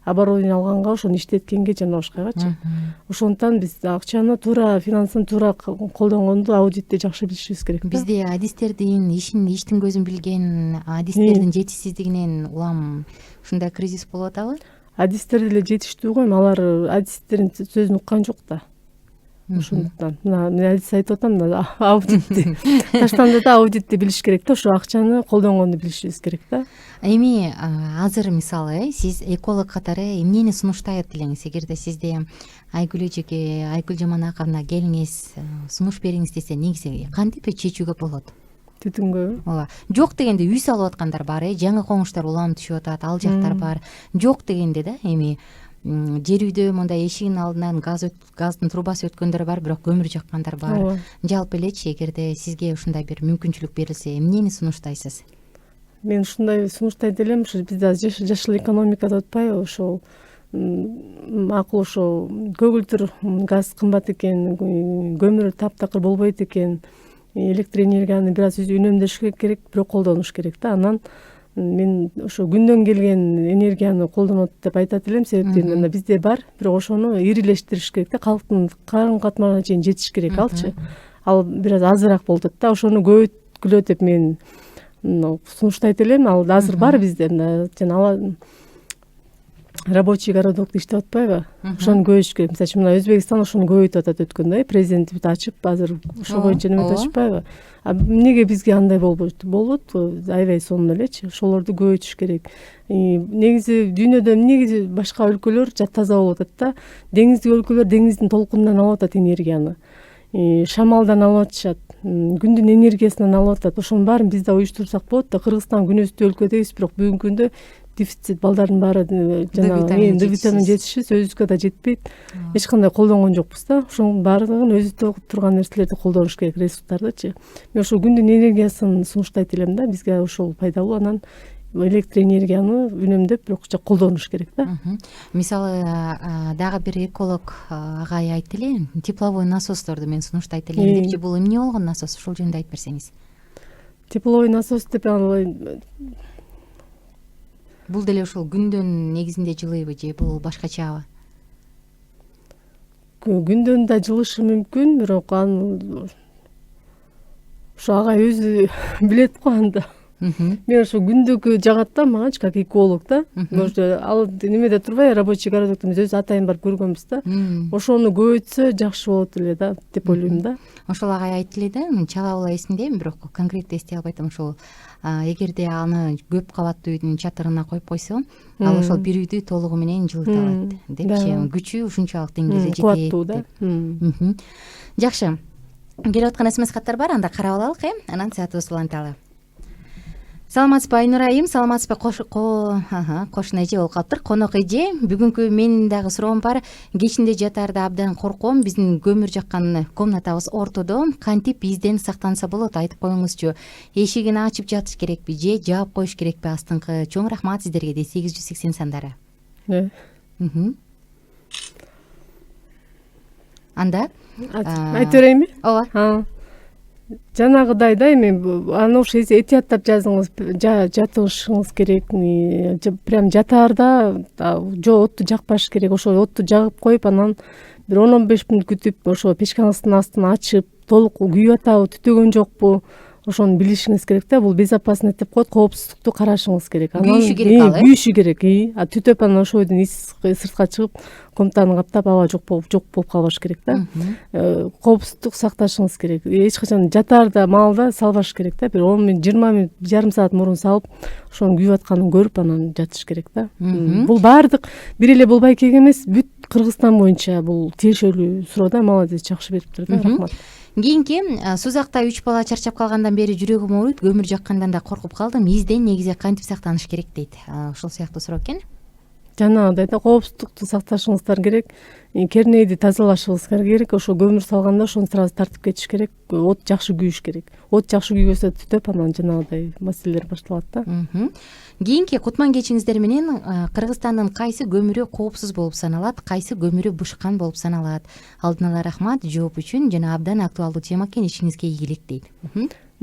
Оборудование алганга, ошону иштеткенге жана башкагачы. Ошондуктан биз акчаны туура, финансын туура колдонгонду аудитти жакшы билишибиз керек. Бизде адистердин иштин көзүн билген адистердин жетишсиздигинен улам ушундай кризис болуп атабы? Адистер деле жетиштүү го, алар адистердин сөзүн уккан жок да. Ошондуктан мен адис айтып атам, аудитти таштандыда аудитти билиш керек да, ошо акчаны колдонгонду билишибиз керек да. Эми азыр мисалы сиз эколог катары эмнени сунуштайт элеңиз? Эгерде сизде Айгүл эжеке, Айгүл Жаманаковна келиңиз, сунуш бериңиз десе, негизи кантип чечүүгө болот? Түтүнгө? Ооба. Жок дегенде үй салып аткандар бар, жаңы коңуштар улам түшүп атат, ал жактар бар. Жок дегенде да, эми жер үйдө мындай эшигинин алдынан газдын трубасы өткөндөр бар, бирок көмүр жаккандар бар. Жалпы элечи, эгерде сизге ушундай бир мүмкүнчүлүк берилсе, эмнени сунуштайсыз? Мен ушундай сунуштайт элем, ушу бизде жашыл экономика деп атпайбы, ошол макул, ошо көгүлтүр газ кымбат экен, көмүр таптакыр болбойт экен, электр энергияны бир аз үнөмдөш керек, бирок колдонуш керек да. Анан мен ошо күндөн келген энергияны колдонот деп айтат элем, себеби бизде бар, бирок ошону ирилештириш керек да, калктын карым катмарына чейин жетиш керек алчы. Ал бир аз азыраак болуп атат да, ошону көбөйткүлө деп мен сунуштайт элем. Ал азыр бар бизде, жана рабочий городокто иштеп атпайбы, ошону көбөйтүш керек. Мисалы үчүн мына Өзбекстан ошону көбөйтүп атат өткөндө, президент бүт ачып, азыр ошол боюнча неметип атышпайбы? А эмнеге бизге андай болбойт? Болот, аябай сонун элечи. Ошолорду көбөйтүш керек. Негизи дүйнөдө эмнеге башка өлкөлөр таза болуп атат да? Деңиздик өлкөлөр деңиздин толкунунан алып атат энергияны. Шамалдан алып атышат, күндүн энергиясынан алып атат. Ошонун баарын биз да уюштурсак болот да. Кыргызстан күнөстүү өлкө дейбиз, бирок бүгүнкү күндө дефицит, балдардын баары жанагы Д витамин жетишсиз, өзүбүзгө да жетпейт. Эч кандай колдонгон жокпуз да. Ошонун баардыгын өзүбүздө турган нерселерди колдонуш керек, ресурстардычы. Мен ошол күндүн энергиясын сунуштайт элем да. Бизге ошол пайдалуу, анан электр энергияны үнөмдөп бирок колдонуш керек да. Мисалы дагы бир эколог агай айтты эле, тепловой насосторду мен сунуштайт элем депчи. Бул эмне болгон насос? Ошол жөнүндө айтып берсеңиз. Тепловой насос деп Бул деле ошол күндөн негизинде жылыйбы же бул башкачабы? Күндөн да жылышы мүмкүн, бирок аны ошо агай өзү билет го анда. Мен ошо күндүкү жагат да магачы, как эколог да. Может, ал немеде турбай, рабочий городокто биз өзү атайын барып көргөнбүз да. Ошону көбөйтсө жакшы болот эле да, деп ойлойм да. Ошол агай айтты эле да, мен чала эсимдейм, бирок конкреттүү эстей албай атам. Ошол эгерде аны көп кабаттуу үйдүн чатырына коюп койсо, ал ошол бир үйдү толугу менен жылыта алат депчи. Күчү ушунчалык деңгээлде жетет. Кубаттуу да. Жакшы. Келип аткан смс каттар бар, анда карап алалык, анан саатыбызды уланталы. Саламатсызбы Айнур айым, саламатсызбы кошун эже болуп калыптыр. Конок эже, бүгүнкү менин дагы суроом бар. Кечинде жатаарда абдан корком. Биздин көмүр жаккан комнатабыз ортодо. Кантип изден сактанса болот, айтып коюңузчу. Эшигин ачып жатыш керекпи же жаап коюш керекпи астыңкы? Чоң рахмат сиздерге де 880 сандары. Анда айтып берейинби? Ооба. Жанагыдай да, эми аны ошо этияттап жатышыңыз керек. Прям жатаарда отту жакпаш керек. Ошо отту жагып коюп, анан бир 10-15 мүнөт күтүп, ошо печканын астын ачып, толук күйүп атабы, түтөгөн жокпу, ошону билишиңиз керек да. Бул безопасность деп коет, коопсуздукту карашыңыз керек. Күйүшү керек ал, күйүшү керек. Түтөп анан ошол бойдон сыртка чыгып, комнатаны каптап, аба жок болуп калбаш керек да. Коопсуздук сакташыңыз керек. Эч качан жатаарда маалда салбаш керек да. Бир 10 мүнөт, 20 мүнөт, жарым саат мурун салып, ошонун күйүп атканын көрүп, анан жатыш керек да. Бул баардык бир эле Болбайкеге эмес, бүт Кыргызстан боюнча бул тиешелүү суроо да. Молодец, жакшы бериптир да. Рахмат. Кийинки, Сузакта 3 бала чарчап калгандан бери жүрөгүм ооруйт, көмүр жаккандан да коркуп калдым. Изден негизи кантип сактаныш керек дейт. Ошол сыяктуу суроо экен. Жанагыдай да, коопсуздукту сакташыңыздар керек. Кернейди тазалашыңыздар керек. Ошо көмүр салганда ошону сразу тартып кетиш керек. От жакшы күйүш керек. От жакшы күйбөсө түтөп, анан жанагыдай маселелер башталат да. Кийинки кутман кечиңиздер менен Кыргызстандын кайсы көмүрү коопсуз болуп саналат, кайсы көмүрү бушкан болуп саналат? Алдын ала рахмат жооп үчүн. Жана абдан актуалдуу тема экен, ишиңизге ийгилик дейт.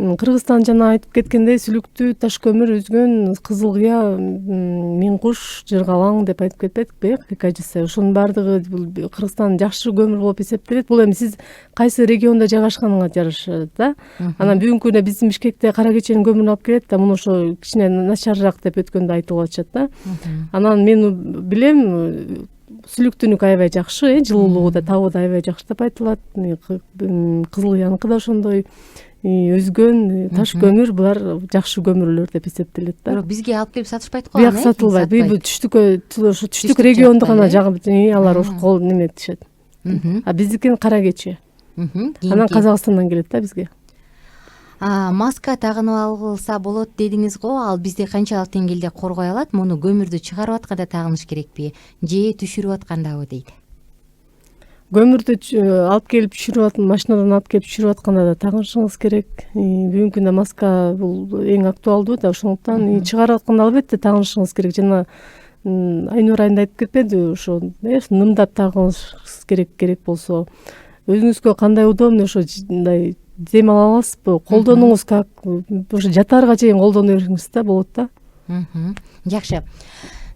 Кыргызстан жана айтып кеткендей сүлүктүү таш көмүр үзгөн, кызыл кыя, миң куш, жыргалаң деп айтып кетпедикпи? Кажется, ошонун баардыгы Кыргызстан жакшы көмүр болуп эсептелет. Бул эми сиз кайсы региондо жайгашканыңа жараша да. Анан бүгүнкү күндө биздин Бишкекте кара кеченин көмүрүн алып келет да, муну ошо кичине начарыраак деп өткөндө айтылып атышат да. Анан мен билем, сүлүктүүнүкү аябай жакшы, жылуулугу да, табы да аябай жакшы деп айтылат. Кызыл кыяныкы да ошондой. Өзгөн таш көмүр, булар жакшы көмүрлөр деп эсептелет да. Бирок бизге алып келип сатышпайт го. Бияк сатылбайт. Бул түштүк регионду гана жагып, алар ошол неметишет. А биздикин кара кече. Анан Казакстандан келет да бизге. Маска тагынып алса болот дедиңиз го, ал бизди канчалык деңгээлде коргой алат? Муну көмүрдү чыгарып атканда тагыныш керекпи же түшүрүп аткандабы дейт. Көмүрдү алып келип түшүрүп машинадан алып келип түшүрүп атканда да тагынышыңыз керек. Бүгүнкү күндө маска бул эң актуалдуу да, ошондуктан чыгарып атканда албетте тагынышыңыз керек. Жана Айнур айында айтып кетпеди, ошо нымдап тагынышыңыз керек болсо. Өзүңүзгө кандай удобный, ошо мындай дем ала аласызбы? Колдонуңуз как? Ошо жатаарга чейин колдоно бериңиз да, болот да. Жакшы.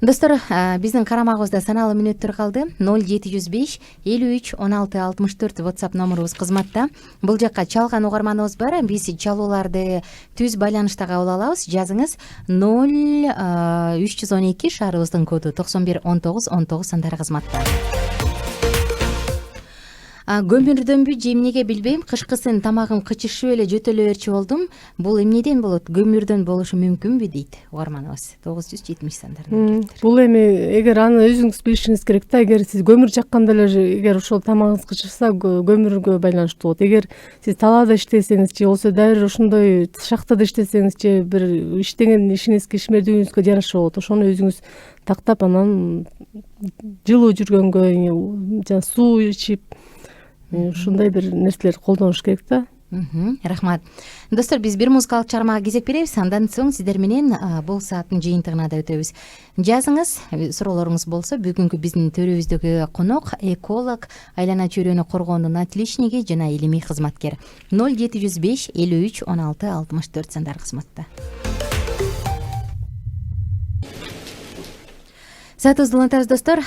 Достор, биздин карамагыбызда санаалуу мүнөттөр калды. 0705 53 16 64 WhatsApp номерубуз кызматта. Бул жакка чалган угарманыбыз бар. Биз чалууларды түз байланышта кабыл алабыз. Жазыңыз 0312 шаарыбыздын коду 91 19 19 сандары кызматта. Көмүрдөнбү же эмнеге билбейм, кышкысын тамагым кычышып эле жөтөлө берчү болдум. Бул эмнеден болот? Көмүрдөн болушу мүмкүнбү дейт угарманыбыз. 970 сандарында. Бул эми эгер аны өзүңүз билишиңиз керек да. Эгер сиз көмүр жакканда эле эгер ошол тамагыңыз кычышса, көмүргө байланыштуу болот. Эгер сиз талаада иштесеңиз же болбосо дайыр ошондой шахтада иштесеңиз же бир иштеген ишиңизге ишмердүүлүгүңүзгө жараша болот. Ошону өзүңүз тактап, анан жылуу жүргөнгө, жана суу ичип ушундай бир нерселерди колдонуш керек да. Рахмат. Достор, биз бир музыкалык чыгармага кезек беребиз. Андан соң сиздер менен бул сааттын жыйынтыгына да өтөбүз. Жазыңыз, суроолоруңуз болсо. Бүгүнкү биздин төрүбүздөгү конок эколог, айлана чөйрөнү коргоонун отличниги жана илимий кызматкер. 0705 53 16 64 сандар кызматта. Саатыбызды улантабыз, достор.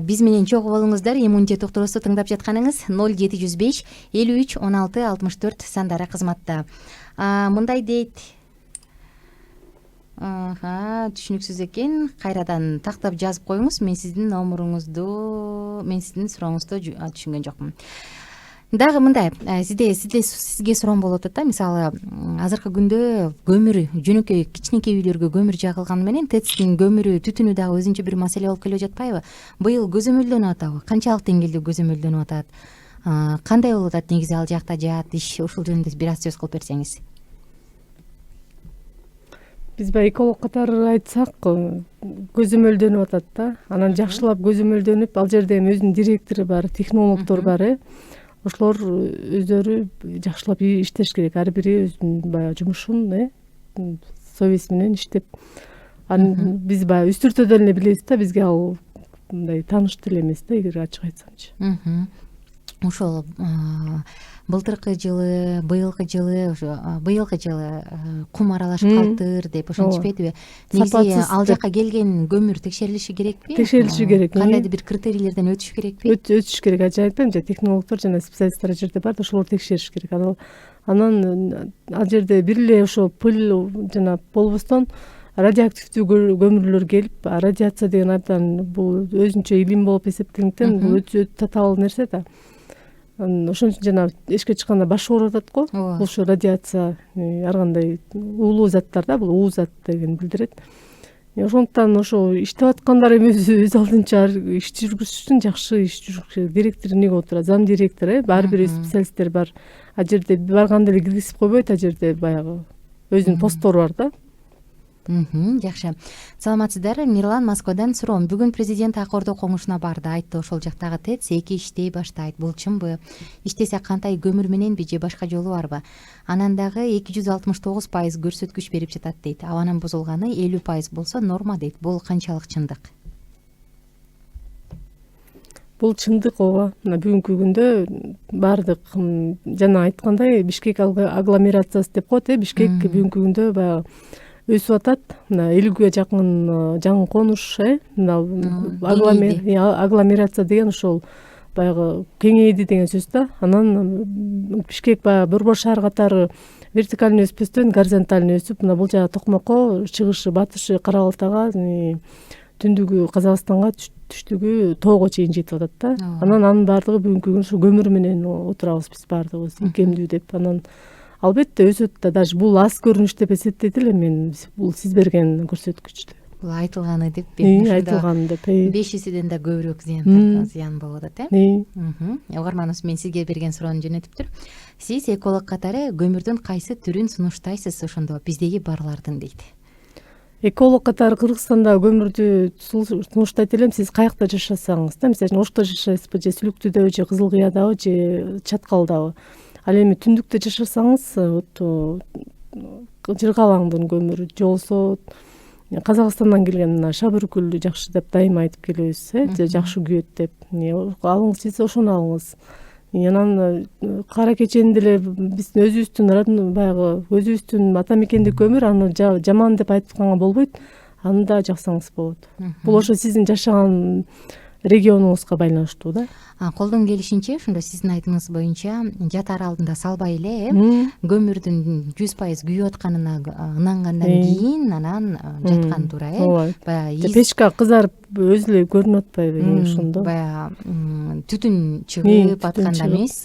Биз менен чогуу болуңуздар. Иммунитет уктуруусу тыңдап жатканыңыз 0705 53 16 64 сандары кызматта. Мындай дейт. Түшүнүксүз экен. Кайрадан тактап жазып коюңуз. Мен сиздин сурооңузду түшүнгөн жокмун. Дагы мындай, сизге суроом болуп атат да. Мисалы, азыркы күндө көмүр, жөнөкөй кичинекей үйлөргө көмүр жагылганы менен ТЭЦтин көмүрү түтүнү дагы өзүнчө бир маселе болуп келе жатпайбы? Быйыл көзөмөлдөнүп атабы? Канчалык деңгээлде көзөмөлдөнүп атат? Кандай болуп атат негизи ал жакта жаат иш? Ушул жөнүндө бир аз сөз кылып берсеңиз. Биз баягы эколог катары айтсак, көзөмөлдөнүп атат да. Анан жакшылап көзөмөлдөнүп, ал жерде өзүнүн директору бар, технологдор бар. Ошолор өздөрү жакшылап иштеш керек. Ар бири өзүнүн баягы жумушун совесть менен иштеп. Биз баягы үстүртөдөн эле билебиз да, бизге ал мындай тааныш деле эмес да, эгер ачык айтсамчы. Ошол былтыркы жылы, быйылкы жылы кум аралашып калыптыр деп ошентишпедиби? Негизи ал жака келген көмүр текшерилиши керекпи? Текшерилиши керек. Кандайдыр бир критерийлерден өтүш керекпи? Өтүш керек. Айтпайм, технологдор жана специалисттер ал жерде бар да, ошолор текшериш керек. Анан ал жерде бир эле ошо пыл жана болбостон радиоактивдүү көмүрлөр келип, радиация деген абдан бул өзүнчө илим болуп эсептелгенден бул өтө татаал нерсе да. Ошон үчүн жана эшикке чыкканда баш ооруп атат го. Бул ошо радиация, ар кандай уулуу заттар да, бул уу зат дегенди билдирет. Ошондуктан ошо иштеп аткандар эми өз алдынча иш жүргүзүш үчүн жакшы иш жүргүзүш керек. Директор эмнеге отурат? Зам директор, ар бир специалисттер бар. А жерде барганда эле киргизип койбойт, а жерде баягы өзүнүн посттору бар да. Жакшы. Саламатсыздар. Мирлан Москвадан суроом. Бүгүн президент Акордо коңушуна барды. Айтты, ошол жактагы ТЭЦ 2 иштей баштайт. Бул чынбы? Иштесе кандай, көмүр мененби же башка жолу барбы? Анан дагы 269% көрсөткүч берип жатат дейт. Абанын бузулганы 50% болсо норма дейт. Бул канчалык чындык? Бул чындык, ооба. Мына бүгүнкү күндө баардык жана айткандай Бишкек агломерациясы деп коет, Бишкек бүгүнкү күндө баягы өсүп атат. Мына 50-ге жакын жаңы конуш, агломерация деген ошол баягы кеңейди деген сөз да. Анан Бишкек баягы борбор шаар катары вертикальный өспөстөн горизонтальный өсүп, мына бул жагы Токмокко, чыгышы, батышы Кара Балтага, түндүгү Казакстанга, түштүгү Тоого чейин жетип атат да. Анан анын баардыгы бүгүнкү күндө ушу көмүр менен отурабыз биз баардыгыбыз икемдүү деп. Анан албетте өсөт да, даже бул аз көрүнүш деп эсептейт элем мен, бул сиз берген көрсөткүчтү. Бул айтылганы деп, айтылганы деп. 500-ден да көбүрөөк зыян болуп атат, Угарманыбыз мен сизге берген суроону жөнөтүптүр. Сиз эколог катары көмүрдүн кайсы түрүн сунуштайсыз ошондо биздеги барлардын дейт. Эколог катары Кыргызстанда көмүрдү сунуштайт элем, сиз каякта жашасаңыз да, мисалы Ошто жашайсызбы, же Сүлүктүдө, же Кызыл Кыядабы, же Чаткалдабы. Ал эми түндүктө жашасаңыз, Жыргалаңдын көмүрү, же болбосо Казакстандан келген мына Шабыркүлдү жакшы деп дайыма айтып келебиз, жакшы күйөт деп. Алыңыз, сиз ошону алыңыз. Анан кара кечен деле биздин өзүбүздүн баягы өзүбүздүн ата мекендик көмүр, аны жаман деп айтканга болбойт. аны да жаксаңыз болот. Бул ошо сиздин жашаган регионуңузга байланыштуу да. Колдон келишинче ошондо сиздин айтымыңыз боюнча жат аралында салбай эле көмүрдүн 100% күйүп атканына ынангандан кийин анан жаткан туура ооба. Печка кызарып өзү эле көрүнүп атпайбы ошондо. Баягы түтүн чыгып атканда эмес,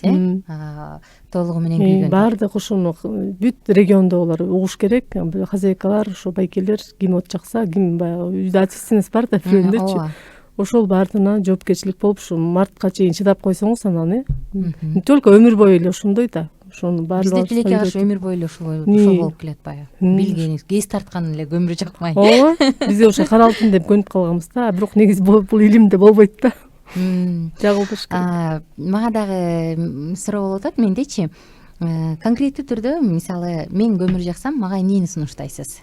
толугу менен күйгөн. Баардык ошону бүт региондогулар угуш керек. Хозяйкалар, ошо байкелер ким от жакса, ким баягы үйдө ответственность бар да бирөөндөрчү. Ошол баардыгына жоопкерчилик болуп, ушу мартка чейин чыдап койсоңуз анан не только өмүр бою эле ошондой да. Ошону баардыгы бизде тилекке каршы өмүр бою эле ошол болуп келет баягы. Билгени, кез тарткан эле көмүр жакмай. Ооба, бизде ошо каралтын деп көнүп калганбыз да, бирок негизи бул илимде болбойт да. Жагылбыш керек. Мага дагы суроо болуп атат мендечи. Конкреттүү түрдө, мисалы, мен көмүр жаксам, мага эмнени сунуштайсыз?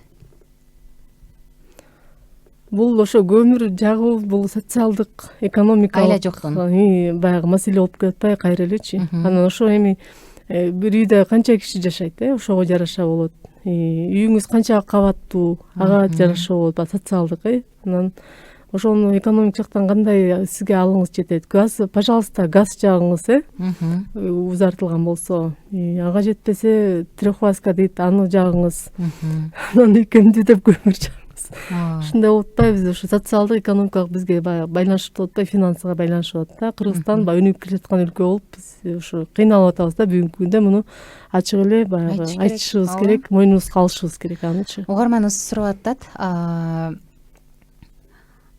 Бул ошо көмүр жагуу бул социалдык, экономикалык айла жоктун баягы маселе болуп келе атпайбы кайра элечи. Анан ошо эми бир үйдө канча киши жашайт, ошого жараша болот. Үйүңүз канча кабаттуу, ага жараша болот, социалдык. Анан ошону экономик жактан кандай сизге алыңыз жетет? Газ, пожалуйста, газ жагыңыз, узартылган болсо. Ага жетпесе, трехфазка дейт, аны жагыңыз. Анан экөндү деп көмүр жагыңыз. Ушундай болуп атпайбы? Ошо социалдык, экономикалык бизге баягы байланышып атпайбы, финансыга байланышып атат да. Кыргызстан баягы өнүгүп келе жаткан өлкө болуп, биз ошо кыйналып атабыз да. Бүгүнкү күндө муну ачык эле баягы айтышыбыз керек, мойнубузга алышыбыз керек анычы. Угарманыбыз сурап атат.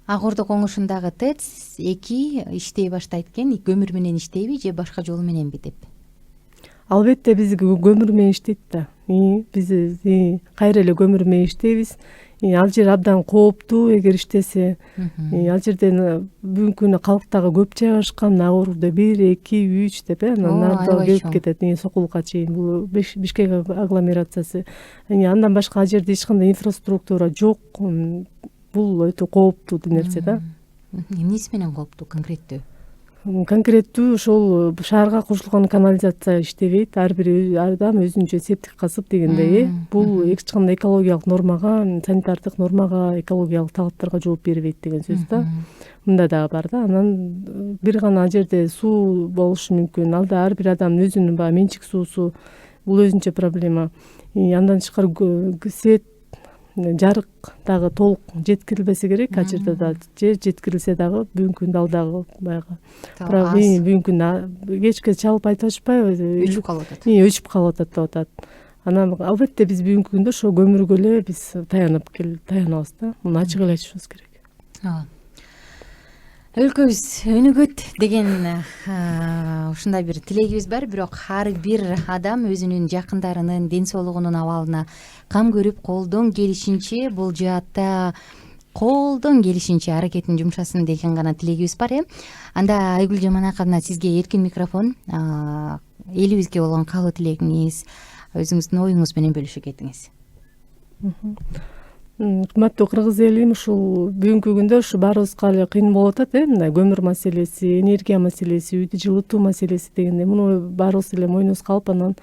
Ак Ордо коңушундагы ТЭЦ 2 иштей баштайт экен, көмүр менен иштейби же башка жол мененби деп. Албетте биз көмүр менен иштейт да. Биз кайра эле көмүр менен иштейбиз. Ал жер абдан кооптуу эгер иштесе. Ал жерден бүгүнкү күнү калктагы көп жайгашкан, Ак Ордо 1, 2, 3 деп, анан ар келип кетет, Сокулукка чейин. Бул Бишкек агломерациясы. Андан башка ал жерде эч кандай инфраструктура жок. Бул өтө кооптуу нерсе да. Эмнеси менен кооптуу конкреттүү? Конкреттүү ошол шаарга кошулган канализация иштебейт. Ар бир адам өзүнчө септик казып дегендей. Бул эч кандай экологиялык нормага, санитардык нормага, экологиялык талаптарга жооп бербейт деген сөз да. Мында дагы бар да. Анан бир гана ал жерде суу болушу мүмкүн. Алда ар бир адам өзүнүн баягы менчик суусу, бул өзүнчө проблема. Андан тышкары свет, жарык дагы толук жеткирилбесе керек. Ал жерде да же жеткирилсе дагы бүгүнкү күндө ал дагы баягы бүгүнкү күндө кечке чалып айтып атышпайбы? Өчүп калып атат. Өчүп калып атат деп атат. Анан албетте биз бүгүнкү күндө ошо көмүргө эле биз таянабыз да. Муну ачык эле айтышыбыз керек. Өлкөбүз өнүгөт деген ушундай бир тилегибиз бар, бирок ар бир адам өзүнүн жакындарынын ден соолугунун абалына кам көрүп, колдон келишинче бул жаатта аракетин жумшасын деген гана тилегибиз бар. Анда Айгүл Жаманаковна, сизге эркин микрофон. Элибизге болгон каалоо тилегиңиз, өзүңүздүн оюңуз менен бөлүшүп кетиңиз. Урматтуу кыргыз элим, ушул бүгүнкү күндө ушу баарыбызга эле кыйын болуп атат, мындай көмүр маселеси, энергия маселеси, үйдү жылытуу маселеси дегенде муну баарыбыз эле мойнубузга алып, анан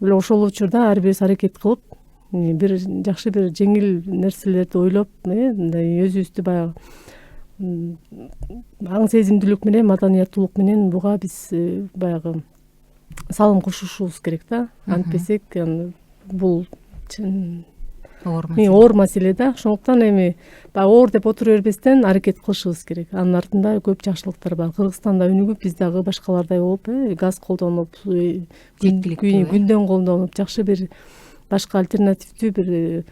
ошол учурда ар бирибиз аракет кылып, бир жакшы бир жеңил нерселерди ойлоп, мындай өзүбүздү баягы аң сезимдүүлүк менен, маданияттуулук менен буга биз баягы салым кошушубуз керек да. Антпесек бул оор маселе да. Ошондуктан эми оор деп отура бербестен аракет кылышыбыз керек. Анын артында көп жакшылыктар бар. Кыргызстанда өнүгүп, биз дагы башкалардай болуп, газ колдонуп, күндөн колдонуп, жакшы бир башка альтернативдүү бир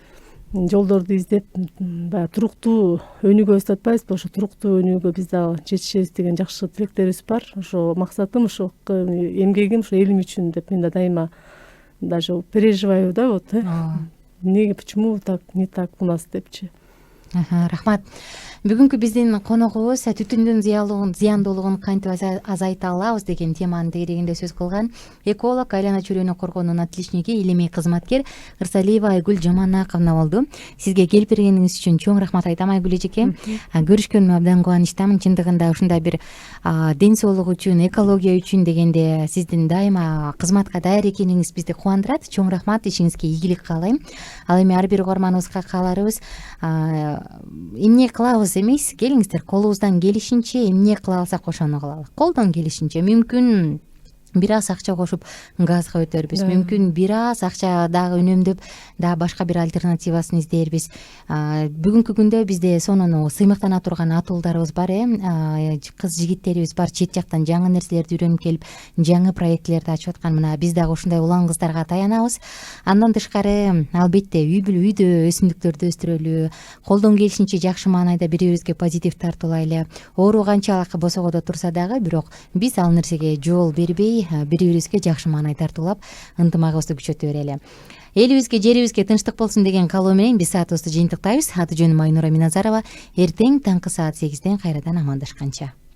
жолдорду издеп, баягы туруктуу өнүгөбүз деп атпайбызбы? Ошо туруктуу өнүгүүгө биз дагы жетишебиз деген жакшы тилектерибиз бар. Ошо максатым, ошо эмгегим ошо элим үчүн деп мен да дайыма даже переживаю да, вот. Почему так, не так у нас депчи. Рахмат. Бүгүнкү биздин коногубуз түтүндүн зыяндуулугун кантип азайта алабыз деген теманы тегерегинде сөз кылган эколог, айлана чөйрөнү коргоонун атличниги, илимий кызматкер Ырсалиева Айгүл Жаманаковна болду. Сизге келип бергениңиз үчүн чоң рахмат айтам, Айгүл эжеке. Көрүшкөнүмө абдан кубанычтамын. Чындыгында ушундай бир ден соолук үчүн, экология үчүн дегенде сиздин дайыма кызматка даяр экениңиз бизди кубандырат. Чоң рахмат, ишиңизге ийгилик каалайм. Ал эми ар бир угарманыбызга кааларыбыз эмне кылабыз эмес, келиңиздер колубуздан келишинче эмне кыла алсак ошону кылалы. Колдон келишинче мүмкүн бир аз акча кошуп газга өтөрбүз, мүмкүн бир аз акча дагы үнөмдөп дагы башка бир альтернативасын издербиз. Бүгүнкү күндө бизде сонун сыймыктана турган атуулдарыбыз бар, кыз жигиттерибиз бар, чет жактан жаңы нерселерди үйрөнүп келип, жаңы проектилерди ачып аткан. Мына биз дагы ушундай улан кыздарга таянабыз. Андан тышкары албетте үйдө өсүмдүктөрдү өстүрөлү, колдон келишинче жакшы маанайда бири бирибизге позитив тартуулайлы. Оору канчалык босогодо турса дагы, бирок биз ал нерсеге жол бербей, бири бирибизге жакшы маанай тартуулап, ынтымагыбызды күчөтө берели. Элибизге, жерибизге тынчтык болсун деген каалоо менен биз саатыбызды жыйынтыктайбыз. Аты жөнүм Айнура Миназарова. Эртең таңкы саат 8ден кайрадан амандашканча.